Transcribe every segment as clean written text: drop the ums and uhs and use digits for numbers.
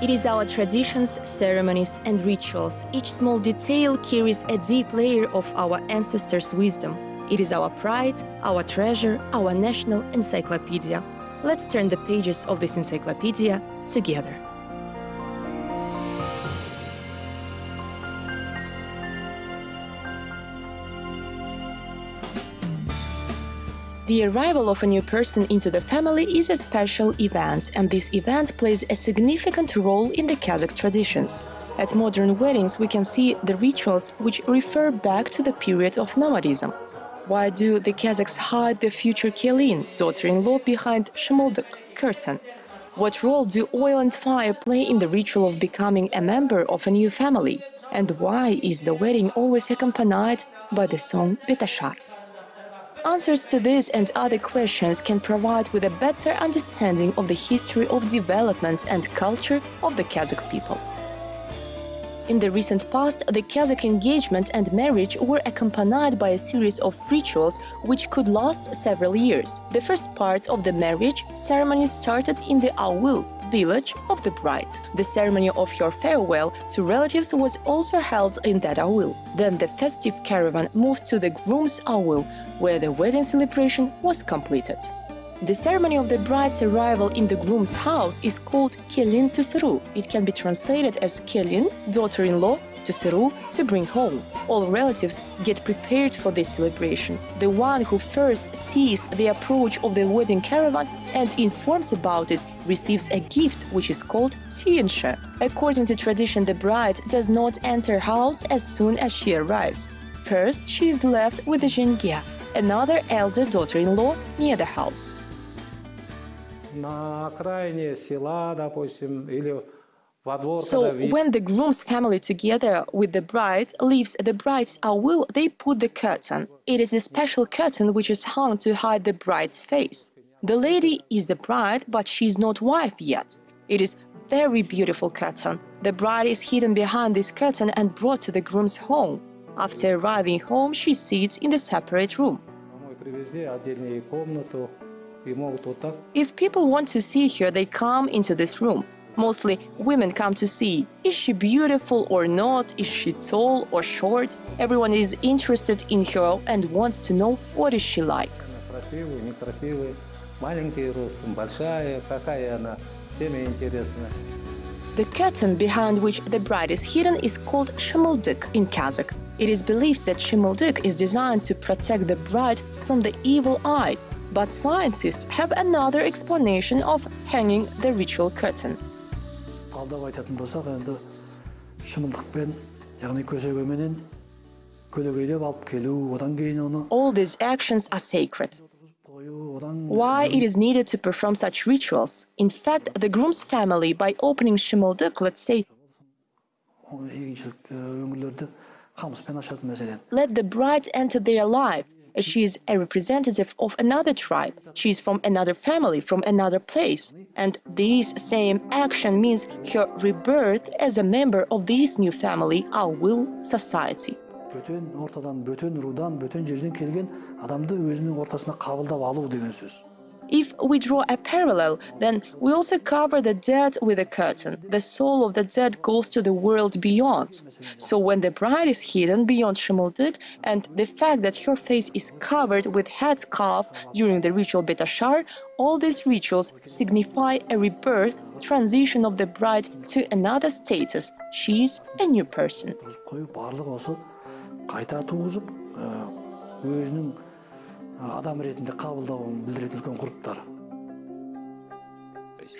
It is our traditions, ceremonies, and rituals. Each small detail carries a deep layer of our ancestors' wisdom. It is our pride, our treasure, our national encyclopedia. Let's turn the pages of this encyclopedia together. The arrival of a new person into the family is a special event, and this event plays a significant role in the Kazakh traditions. At modern weddings, we can see the rituals which refer back to the period of nomadism. Why do the Kazakhs hide the future kelin, daughter-in-law, behind shimoldik curtain? What role do oil and fire play in the ritual of becoming a member of a new family? And why is the wedding always accompanied by the song Betashar? Answers to this and other questions can provide with a better understanding of the history of development and culture of the Kazakh people. In the recent past, the Kazakh engagement and marriage were accompanied by a series of rituals which could last several years. The first part of the marriage ceremony started in the Aul, village of the bride. The ceremony of her farewell to relatives was also held in that Aul. Then the festive caravan moved to the groom's Aul, where the wedding celebration was completed. The ceremony of the bride's arrival in the groom's house is called kelin to seru. It can be translated as kelin, daughter-in-law, to seru, to bring home. All relatives get prepared for this celebration. The one who first sees the approach of the wedding caravan and informs about it receives a gift which is called suyenshe. According to tradition, the bride does not enter house as soon as she arrives. First, she is left with the jenge, another elder daughter-in-law, near the house. So, when the groom's family, together with the bride, leaves the bride's aul, they put the curtain. It is a special curtain which is hung to hide the bride's face. The lady is the bride, but she is not wife yet. It is very beautiful curtain. The bride is hidden behind this curtain and brought to the groom's home. After arriving home, she sits in the separate room. If people want to see her, they come into this room. Mostly women come to see, is she beautiful or not, is she tall or short? Everyone is interested in her and wants to know what is she like. The curtain behind which the bride is hidden is called shimoldik in Kazakh. It is believed that shimoldik is designed to protect the bride from the evil eye, but scientists have another explanation of hanging the ritual curtain. All these actions are sacred. Why it is needed to perform such rituals? In fact, the groom's family, by opening shimoldik, let's say, let the bride enter their life. She is a representative of another tribe. She is from another family, from another place. And this same action means her rebirth as a member of this new family, our will society. If we draw a parallel, then we also cover the dead with a curtain. The soul of the dead goes to the world beyond. So when the bride is hidden beyond shimoldik, and the fact that her face is covered with headscarf during the ritual Betashar, all these rituals signify a rebirth, transition of the bride to another status. She is a new person.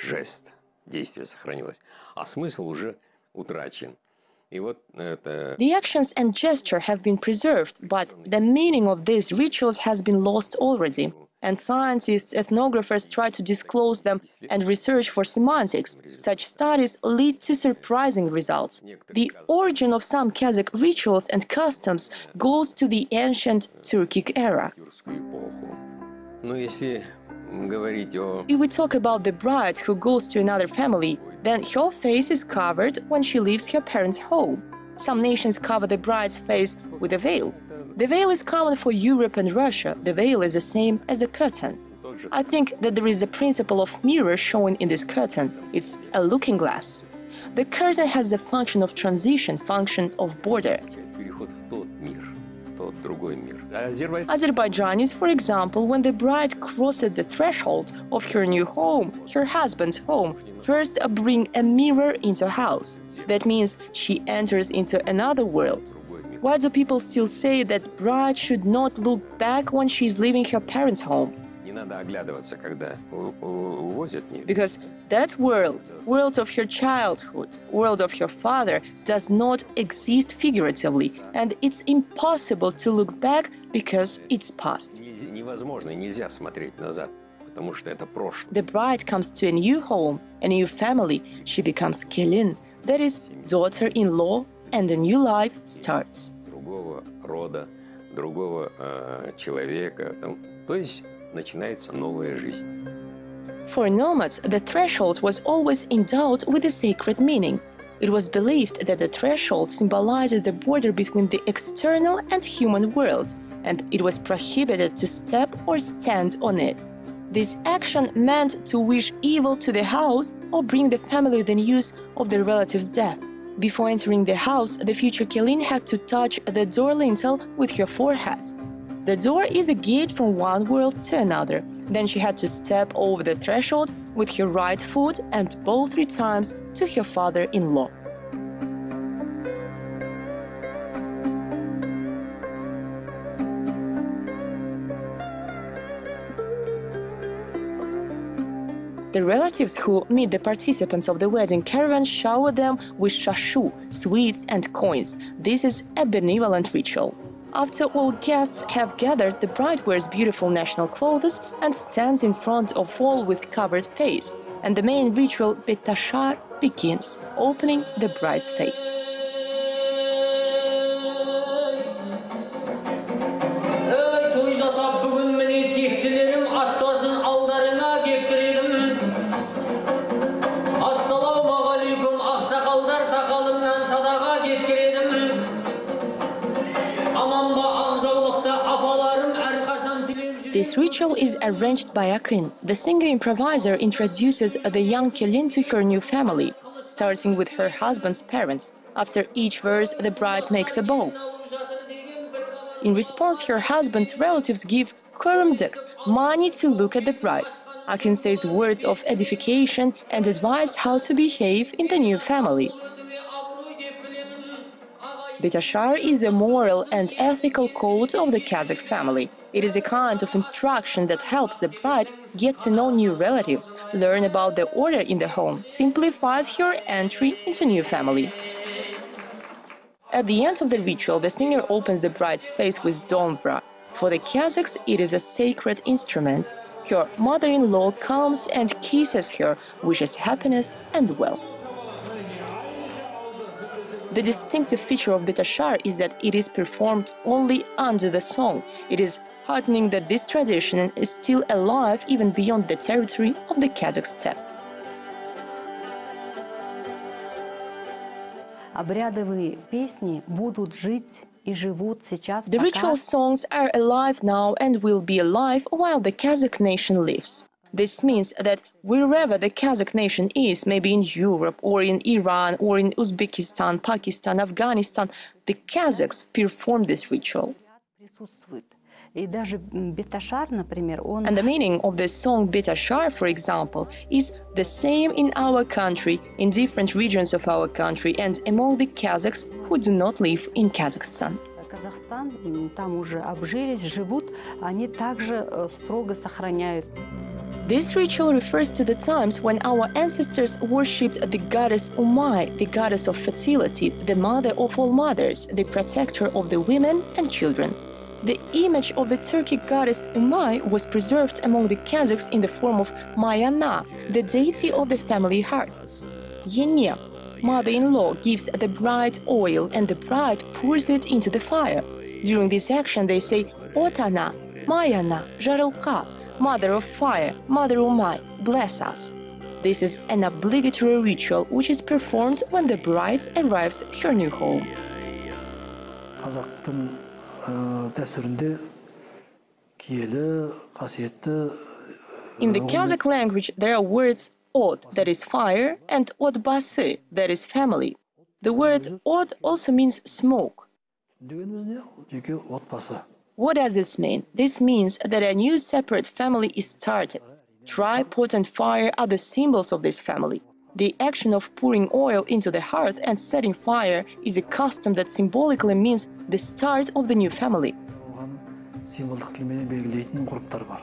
Жест, действие сохранилось, а смысл уже утрачен. The actions and gesture have been preserved, but the meaning of these rituals has been lost already. And scientists, ethnographers try to disclose them and research for semantics. Such studies lead to surprising results. The origin of some Kazakh rituals and customs goes to the ancient Turkic era. If we talk about the bride who goes to another family, then her face is covered when she leaves her parents' home. Some nations cover the bride's face with a veil. The veil is common for Europe and Russia. The veil is the same as the curtain. I think that there is a principle of mirror shown in this curtain. It's a looking glass. The curtain has the function of transition, function of border. Переход в тот мир, тот другой мир. Azerbaijanis, for example, when the bride crosses the threshold of her new home, her husband's home, first bring a mirror into a house. That means she enters into another world. Why do people still say that bride should not look back when she is leaving her parents' home? Не надо оглядываться, когда увозят. Because that world of her childhood, world of her father, does not exist figuratively, and it's impossible to look back because it's past. Невозможно, нельзя смотреть назад, потому что это прошлое. The bride comes to a new home, a new family. She becomes kelin, that is, daughter-in-law, and a new life starts. Другого рода, другого человека. То есть начинается новая жизнь. For nomads, the threshold was always endowed with a sacred meaning. It was believed that the threshold symbolized the border between the external and human world, and it was prohibited to step or stand on it. This action meant to wish evil to the house or bring the family the news of the relative's death. Before entering the house, the future kelin had to touch the door lintel with her forehead. The door is a gate from one world to another. Then she had to step over the threshold with her right foot and bow 3 times to her father-in-law. The relatives who meet the participants of the wedding caravan shower them with shashu, sweets and coins. This is a benevolent ritual. After all guests have gathered, the bride wears beautiful national clothes and stands in front of all with covered face. And the main ritual, Betashar, begins, opening the bride's face. This ritual is arranged by Akin. The singer-improviser introduces the young kelin to her new family, starting with her husband's parents. After each verse, the bride makes a bow. In response, her husband's relatives give kurumdik, money to look at the bride. Akin says words of edification and advice how to behave in the new family. Betashar is a moral and ethical code of the Kazakh family. It is a kind of instruction that helps the bride get to know new relatives, learn about the order in the home, simplifies her entry into new family. At the end of the ritual, the singer opens the bride's face with dombra. For the Kazakhs, it is a sacred instrument. Her mother-in-law comes and kisses her, wishes happiness and wealth. The distinctive feature of Betashar is that it is performed only under the song. It is heartening that this tradition is still alive even beyond the territory of the Kazakh steppe. The ritual songs are alive now and will be alive while the Kazakh nation lives. This means that wherever the Kazakh nation is, maybe in Europe or in Iran or in Uzbekistan, Pakistan, Afghanistan, the Kazakhs perform this ritual. And the meaning of the song Betashar, for example, is the same in our country, in different regions of our country, and among the Kazakhs who do not live in Kazakhstan. This ritual refers to the times when our ancestors worshipped the goddess Umay, the goddess of fertility, the mother of all mothers, the protector of the women and children. The image of the Turkic goddess Umay was preserved among the Kazakhs in the form of Mayana, the deity of the family hearth. Yene, mother-in-law, gives the bride oil and the bride pours it into the fire. During this action they say Otana, Mayana, Jarılka, Mother of Fire, Mother Umay, bless us. This is an obligatory ritual which is performed when the bride arrives at her new home. In the Kazakh language, there are words od, that is fire, and odbасы, that is family. The word od also means smoke. What does this mean? This means that a new separate family is started. Tripod and fire are the symbols of this family. The action of pouring oil into the hearth and setting fire is a custom that symbolically means the start of the new family. Символдық тілмен белгілейтін ғұрыптар бар.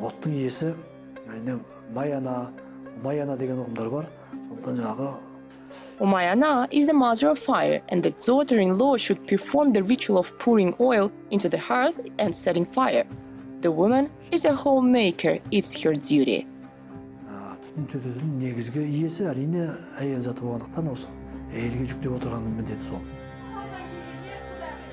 Оттың иесі, Mayana деген ұғымдар бар. Сондықтан жаңағы Umayana is the mother of fire, and the daughter-in-law should perform the ritual of pouring oil into the hearth and setting fire. The woman is a homemaker, it's her duty. Түтін түтетін негізгі иесі әрине әйел заты болғандықтан осы әйелге жүктеп отырған міндеті сол.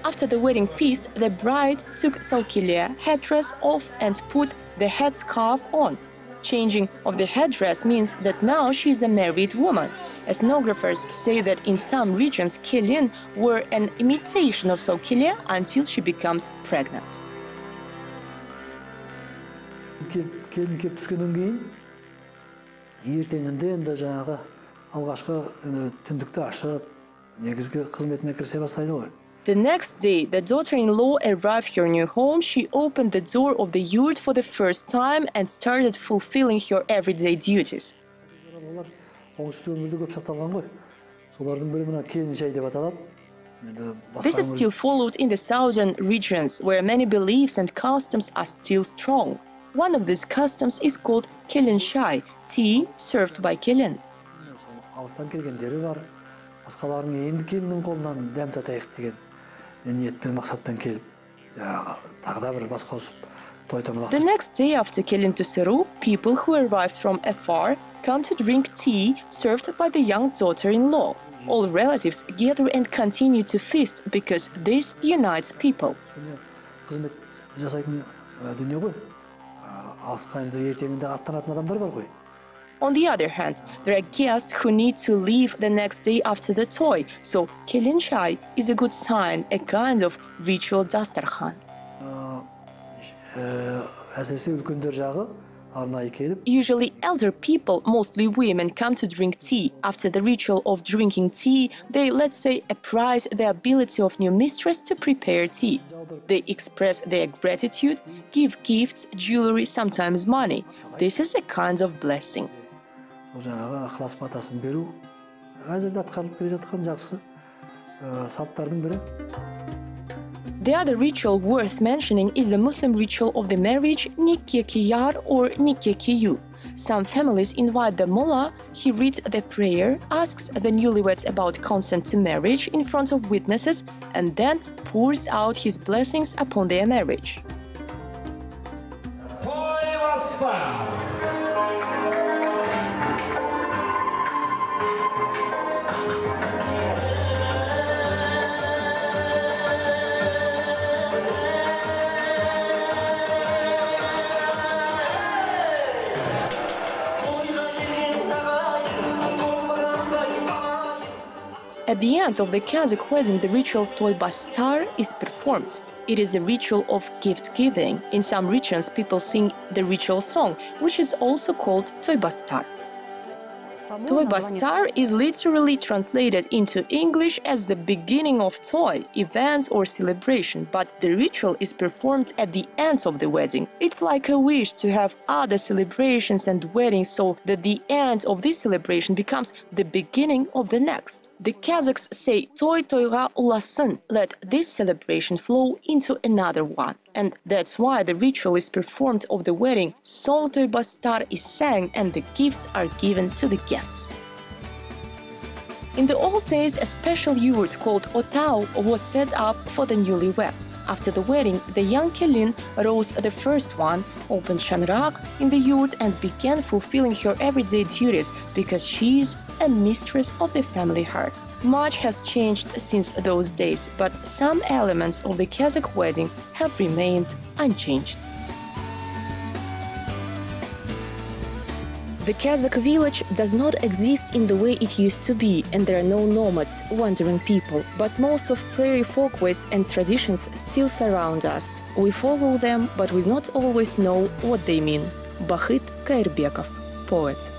After the wedding feast, the bride took salkilia headdress off and put the headscarf on. Changing of the headdress means that now she is a married woman. Ethnographers say that in some regions, kelin were an imitation of salkilia until she becomes pregnant. Келін кеп түскеннен кейін, ертеңінде енді жаңағы алғашқы түндікті ашып, негізгі қызметіне кірісе бастайды ғой. The next day, the daughter-in-law arrived her new home. She opened the door of the yurt for the first time and started fulfilling her everyday duties. This is still followed in the southern regions, where many beliefs and customs are still strong. One of these customs is called kelin shai, tea served by kelin. The next day after kelin to Seru, people who arrived from afar come to drink tea served by the young daughter-in-law. All relatives gather and continue to feast because this unites people. On the other hand, there are guests who need to leave the next day after the toy, so kelin shai is a good sign, a kind of ritual dastarkhan. Usually elder people, mostly women, come to drink tea. After the ritual of drinking tea, they, let's say, appraise the ability of new mistress to prepare tea. They express their gratitude, give gifts, jewelry, sometimes money. This is a kind of blessing. The other ritual worth mentioning is the Muslim ritual of the marriage Nikke Kiyar or Nikke Kiyu. Some families invite the mullah, he reads the prayer, asks the newlyweds about consent to marriage in front of witnesses, and then pours out his blessings upon their marriage. At the end of the Kazakh wedding, the ritual Toy Bastar is performed. It is a ritual of gift-giving. In some regions, people sing the ritual song, which is also called Toy Bastar. Toy Bastar is literally translated into English as the beginning of toy, event or celebration, but the ritual is performed at the end of the wedding. It's like a wish to have other celebrations and weddings so that the end of this celebration becomes the beginning of the next. The Kazakhs say toy toyga ulasın, let this celebration flow into another one. And that's why the ritual is performed of the wedding, song Toy Bastar is sang and the gifts are given to the guests. In the old days, a special yurt called Otao was set up for the newlyweds. After the wedding, the young kelin rose the first one, opened shanrak in the yurt and began fulfilling her everyday duties because she is a mistress of the family hearth. Much has changed since those days, but some elements of the Kazakh wedding have remained unchanged. The Kazakh village does not exist in the way it used to be, and there are no nomads, wandering people, but most of prairie folkways and traditions still surround us. We follow them, but we not always know what they mean. Bahit Kairbekov. poets.